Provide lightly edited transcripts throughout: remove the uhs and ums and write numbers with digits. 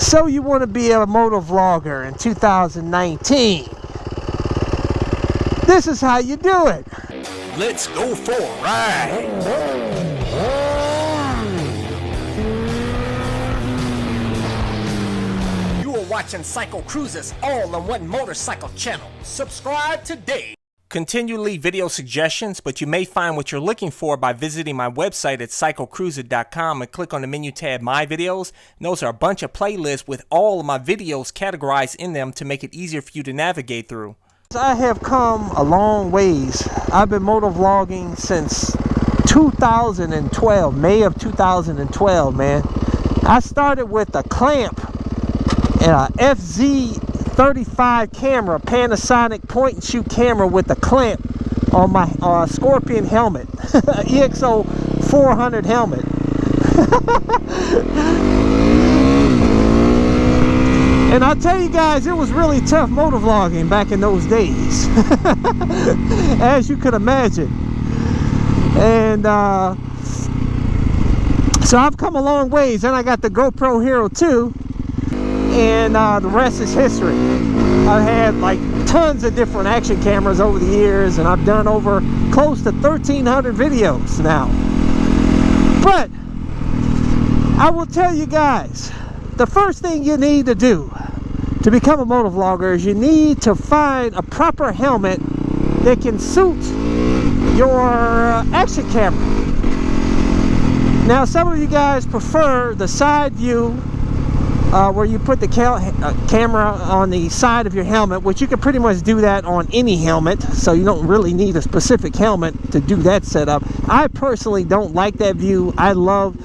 So you want to be a motovlogger in 2019. This is how you do it. Let's go for a ride. You are watching CycleCruza's all-in-one motorcycle channel. Subscribe today. Continue to leave video suggestions, but you may find what you're looking for by visiting my website at CycleCruza.com and click on the menu tab My Videos. And those are a bunch of playlists with all of my videos categorized in them to make it easier for you to navigate through. I have come a long ways. I've been motovlogging since 2012, May of 2012, man. I started with a clamp and a FZ35 camera, Panasonic point and shoot camera with a clamp on my Scorpion helmet, EXO 400 helmet. And I'll tell you guys, it was really tough motovlogging back in those days, as you could imagine. And so I've come a long ways. Then I got the GoPro Hero 2, and the rest is history. I've had like tons of different action cameras over the years, and I've done over close to 1,300 videos now. But I will tell you guys, the first thing you need to do to become a motovlogger is you need to find a proper helmet that can suit your action camera. Now, some of you guys prefer the side view where you put the camera on the side of your helmet, which you can pretty much do that on any helmet, so you don't really need a specific helmet to do that setup. I personally don't like that view. I love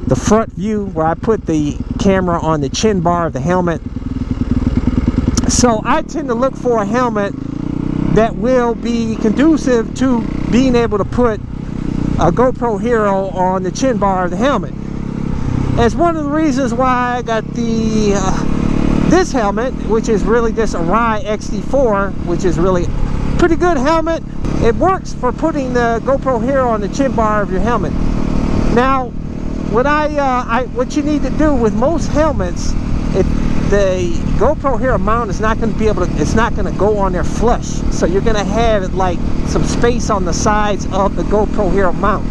the front view where I put the camera on the chin bar of the helmet. So I tend to look for a helmet that will be conducive to being able to put a GoPro Hero on the chin bar of the helmet. That's one of the reasons why I got the this helmet, which is really just a Rye XD4, which is really a pretty good helmet. It works for putting the GoPro Hero on the chin bar of your helmet. Now, what you need to do with most helmets, the GoPro Hero mount is not going to be able to, it's not going to go on there flush. So you're going to have like some space on the sides of the GoPro Hero mount.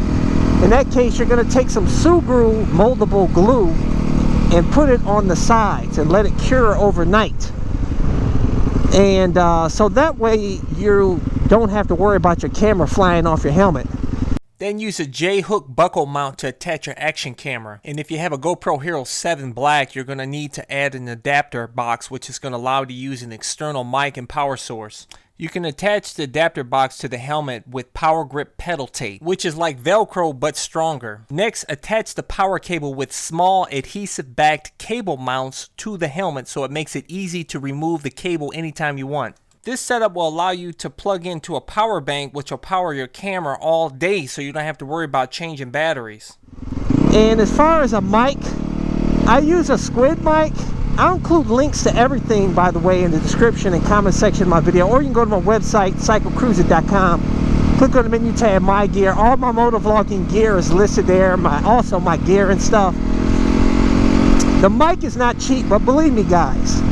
In that case, you're going to take some Subaru moldable glue and put it on the sides and let it cure overnight. And so that way you don't have to worry about your camera flying off your helmet. Then use a J-hook buckle mount to attach your action camera. And if you have a GoPro Hero 7 Black, you're going to need to add an adapter box, which is going to allow you to use an external mic and power source. You can attach the adapter box to the helmet with power grip pedal tape, which is like Velcro but stronger. Next, attach the power cable with small adhesive backed cable mounts to the helmet so it makes it easy to remove the cable anytime you want. This setup will allow you to plug into a power bank which will power your camera all day, so you don't have to worry about changing batteries. And as far as a mic, I use a squid mic. I'll include links to everything, by the way, in the description and comment section of my video, or you can go to my website, CycleCruza.com, click on the menu tab My Gear. All my motovlogging gear is listed there, also my gear and stuff. The mic is not cheap, but believe me guys,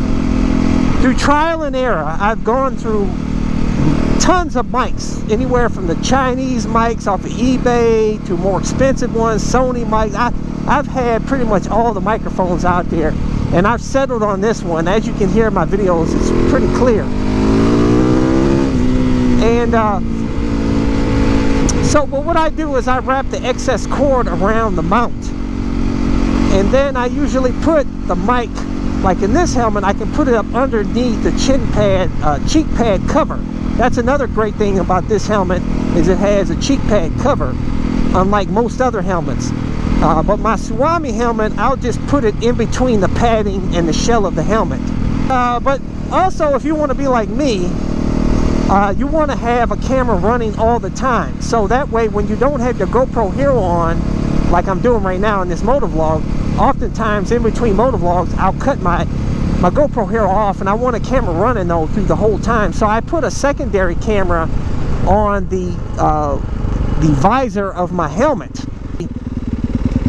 through trial and error, I've gone through tons of mics, anywhere from the Chinese mics off of eBay to more expensive ones, Sony mics. I've had pretty much all the microphones out there, and I've settled on this one. As you can hear in my videos, it's pretty clear. And but what I do is I wrap the excess cord around the mount, and then I usually put the mic, like in this helmet, I can put it up underneath the chin pad, cheek pad cover. That's another great thing about this helmet, is it has a cheek pad cover, unlike most other helmets. But my Swami helmet, I'll just put it in between the padding and the shell of the helmet. But also, if you want to be like me, you want to have a camera running all the time. So that way, when you don't have your GoPro Hero on, like I'm doing right now in this motovlog, oftentimes in between motovlogs, I'll cut my GoPro Hero off, and I want a camera running though through the whole time. So I put a secondary camera on the visor of my helmet.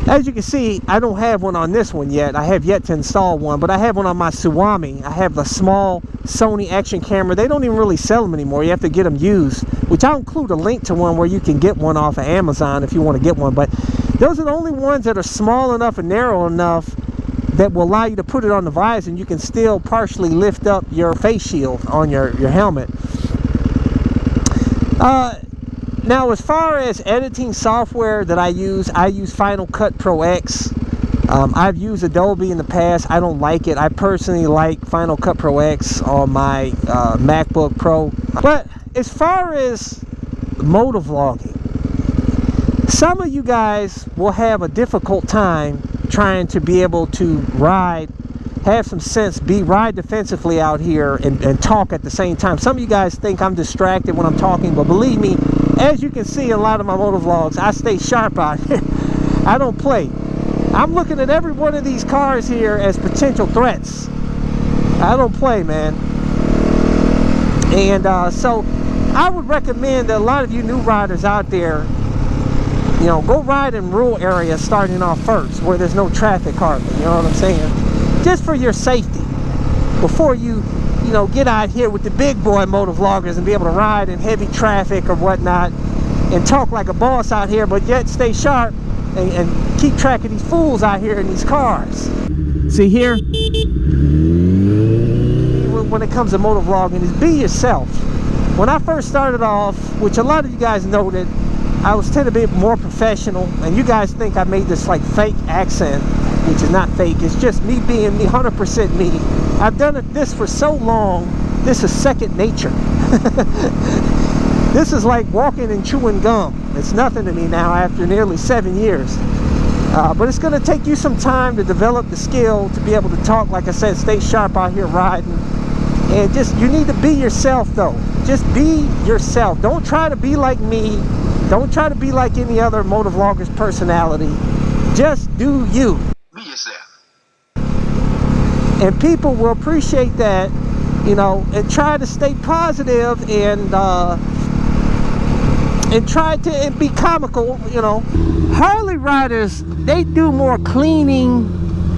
As you can see, I don't have one on this one yet. I have yet to install one, but I have one on my Suwami. I have the small Sony action camera. They don't even really sell them anymore. You have to get them used, which I'll include a link to one where you can get one off of Amazon if you want to get one. But those are the only ones that are small enough and narrow enough that will allow you to put it on the visor, and you can still partially lift up your face shield on your helmet. Now, as far as editing software that I use Final Cut Pro X. I've used Adobe in the past. I don't like it. I personally like Final Cut Pro X on my MacBook Pro. But as far as motovlogging, some of you guys will have a difficult time trying to be able to ride, have some sense, ride defensively out here and talk at the same time. Some of you guys think I'm distracted when I'm talking, but believe me, as you can see in a lot of my motovlogs, I stay sharp out here. I don't play. I'm looking at every one of these cars here as potential threats. I don't play, man. And so I would recommend that a lot of you new riders out there, you know, go ride in rural areas starting off first, where there's no traffic hardly, you know what I'm saying? Just for your safety, before you know, get out here with the big boy motovloggers and be able to ride in heavy traffic or whatnot and talk like a boss out here, but yet stay sharp and keep track of these fools out here in these cars. See here, when it comes to motovlogging, is be yourself. When I first started off, which a lot of you guys noted, I was tend to be more professional, and you guys think I made this like fake accent, which is not fake. It's just me being me, 100% me. I've done this for so long. This is second nature. This is like walking and chewing gum. It's nothing to me now after nearly 7 years. But it's going to take you some time to develop the skill to be able to talk, like I said, stay sharp out here riding. And just, you need to be yourself though. Just be yourself. Don't try to be like me. Don't try to be like any other motovlogger's personality. Just do you. Be yourself. And people will appreciate that, you know, and try to stay positive and try to be comical, you know. Harley riders, they do more cleaning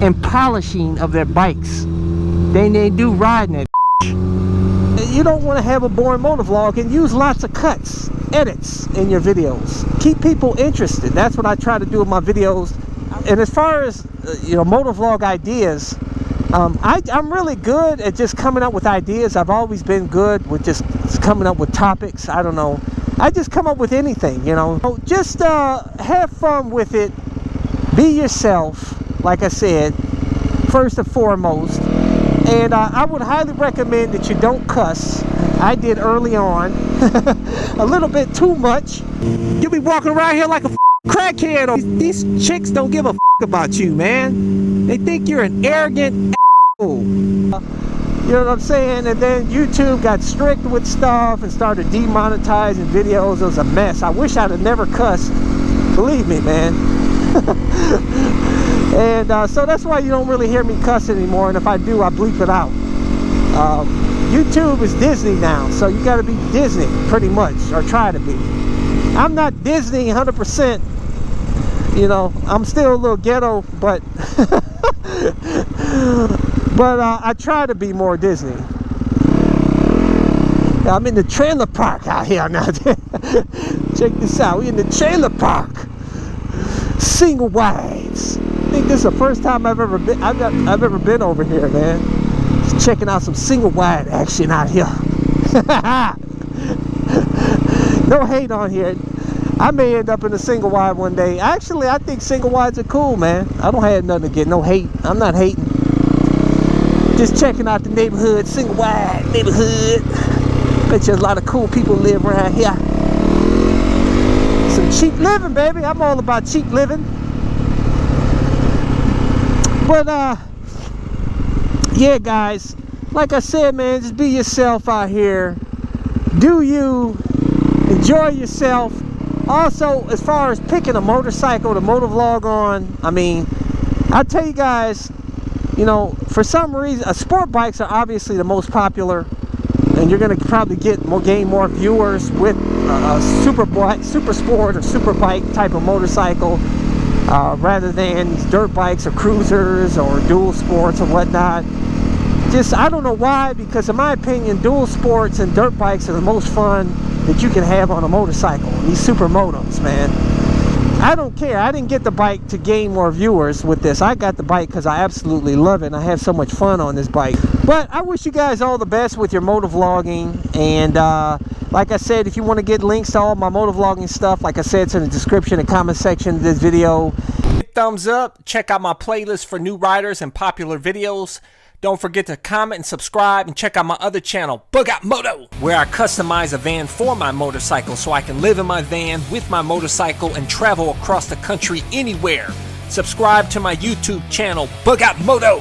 and polishing of their bikes than they do riding it. You don't want to have a boring motovlog, and use lots of cuts, edits in your videos. Keep people interested. That's what I try to do with my videos. And as far as you know, motovlog ideas, I'm really good at just coming up with ideas. I've always been good with just coming up with topics. I don't know, I just come up with anything, you know. So just have fun with it. Be yourself, like I said, first and foremost. And I would highly recommend that you don't cuss. I did early on. A little bit too much. You'll be walking around here like a crackhead. These chicks don't give a about you, man. They think you're an arrogant asshole. You know what I'm saying? And then YouTube got strict with stuff and started demonetizing videos. It was a mess. I wish I'd have never cussed. Believe me, man. And so that's why you don't really hear me cuss anymore. And if I do, I bleep it out. YouTube is Disney now, so you got to be Disney pretty much, or try to be. I'm not Disney 100%. You know, I'm still a little ghetto, but I try to be more Disney. I'm in the trailer park out here now. Check this out. We in the trailer park. Single wives. I think this is the first time I've ever been over here, man. Just checking out some single wide action out here. No hate on here. I may end up in a single wide one day. Actually, I think single wides are cool, man. I don't have nothing to get, no hate. I'm not hating. Just checking out the neighborhood, single wide neighborhood. Bet you a lot of cool people live around here. Some cheap living, baby. I'm all about cheap living. But yeah, guys, like I said, man, just be yourself out here. Do you. Enjoy yourself. Also, as far as picking a motorcycle to motovlog on, I mean, I'll tell you guys, you know, for some reason, sport bikes are obviously the most popular, and you're going to probably gain more viewers with a super sport or super bike type of motorcycle. rather than these dirt bikes or cruisers or dual sports or whatnot. Just, I don't know why, because in my opinion, dual sports and dirt bikes are the most fun that you can have on a motorcycle. These Supermotos, man. I don't care. I didn't get the bike to gain more viewers with this. I got the bike because I absolutely love it and I have so much fun on this bike. But I wish you guys all the best with your motovlogging. And like I said, if you want to get links to all my motovlogging stuff, like I said, it's in the description and comment section of this video. Thumbs up. Check out my playlist for new riders and popular videos. Don't forget to comment and subscribe, and check out my other channel, Bug Out Moto, where I customize a van for my motorcycle so I can live in my van with my motorcycle and travel across the country anywhere. Subscribe to my YouTube channel, Bug Out Moto.